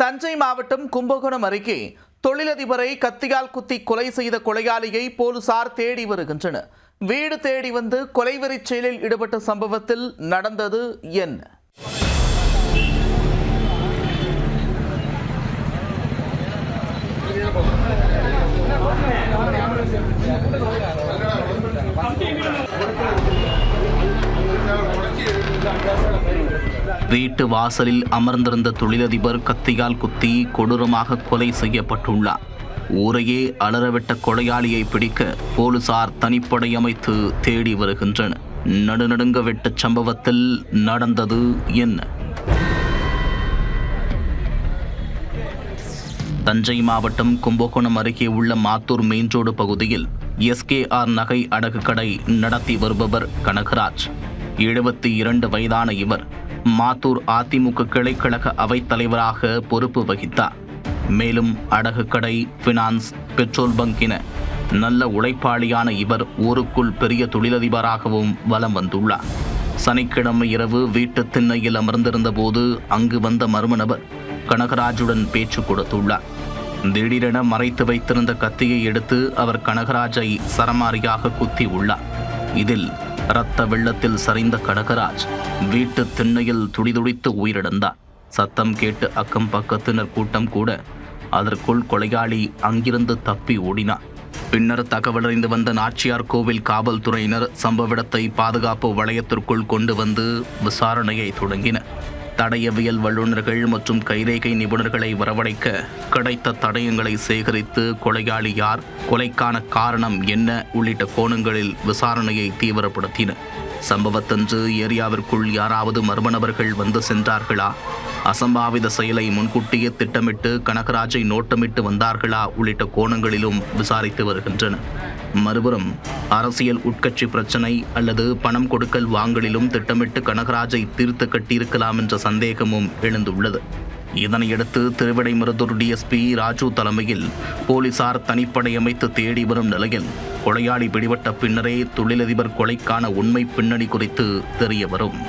தஞ்சை மாவட்டம் கும்பகோணம் அருகே தொழிலதிபரை கத்தியால் குத்தி கொலை செய்த கொலையாளியை போலீசார் தேடி வருகின்றனர். வீடு தேடி வந்து கொலைவெறிச் செயலில் ஈடுபட்ட சம்பவத்தில் நடந்தது என்ன? வீட்டு வாசலில் அமர்ந்திருந்த தொழிலதிபர் கத்தியால் குத்தி கொடூரமாக கொலை செய்யப்பட்டுள்ளார். ஊரையே அலறவிட்ட கொலையாளியை பிடிக்க போலீசார் தனிப்படை அமைத்து தேடி வருகின்றனர். நடுநடுங்க வெட்ட சம்பவத்தில் நடந்தது என்ன? தஞ்சை மாவட்டம் கும்பகோணம் அருகே உள்ள மாத்தூர் மெயின் ரோடு பகுதியில் SKR நகை அடகு கடை நடத்தி வருபவர் கனகராஜ். 72 வயதான இவர் மாத்தூர் அதிமுக கிளைக்கழக அவைத் தலைவராக பொறுப்பு வகித்தார். மேலும் அடகு கடை, பினான்ஸ், பெட்ரோல் பங்க் என நல்ல உழைப்பாளியான இவர் ஊருக்குள் பெரிய தொழிலதிபராகவும் வலம் வந்துள்ளார். சனிக்கிழமை இரவு வீட்டு திண்ணையில் அமர்ந்திருந்த போது அங்கு வந்த மர்ம நபர் கனகராஜுடன் பேச்சு கொடுத்துள்ளார். திடீரென மறைத்து வைத்திருந்த கத்தியை எடுத்து அவர் கனகராஜை சரமாரியாக குத்தி உள்ளார். இதில் இரத்த வெள்ளத்தில் சரிந்த கனகராஜ் வீட்டு திண்ணையில் துடிதுடித்து உயிரிழந்தார். சத்தம் கேட்டு அக்கம் பக்கத்தினர் கூட்டம் கூட அதற்குள் கொலையாளி அங்கிருந்து தப்பி ஓடினார். பின்னர் தகவலறிந்து வந்த நாச்சியார் கோவில் காவல்துறையினர் சம்பவ இடத்தை பாதுகாப்பு வளையத்திற்குள் கொண்டு வந்து விசாரணையை தொடங்கினர். தடயவியல் வல்லுநர்கள் மற்றும் கைரேகை நிபுணர்களை வரவழைக்க கிடைத்த தடயங்களை சேகரித்து கொலையாளி யார், கொலைக்கான காரணம் என்ன உள்ளிட்ட கோணங்களில் விசாரணையை தீவிரப்படுத்தினர். சம்பவத்தன்று ஏரியாவிற்குள் யாராவது மர்ம நபர்கள் வந்து சென்றார்களா, அசம்பாவித செயலை முன்கூட்டியே திட்டமிட்டு கனகராஜை நோட்டமிட்டு வந்தார்களா உள்ளிட்ட கோணங்களிலும் விசாரித்து வருகின்றனர். மறுபுறம் அரசியல் உட்கட்சி பிரச்சனை அல்லது பணம் கொடுக்கல் வாங்கலிலும் திட்டமிட்டு கனகராஜை தீர்த்து கட்டியிருக்கலாம் என்ற சந்தேகமும் எழுந்துள்ளது. இதனையடுத்து திருவிடைமருதூர் DSP ராஜு தலைமையில் போலீசார் தனிப்படை அமைத்து தேடி வரும் நிலையில் கொலையாளி பிடிபட்ட பின்னரே தொழிலதிபர் கொலைக்கான உண்மை பின்னணி குறித்து தெரிய வரும்.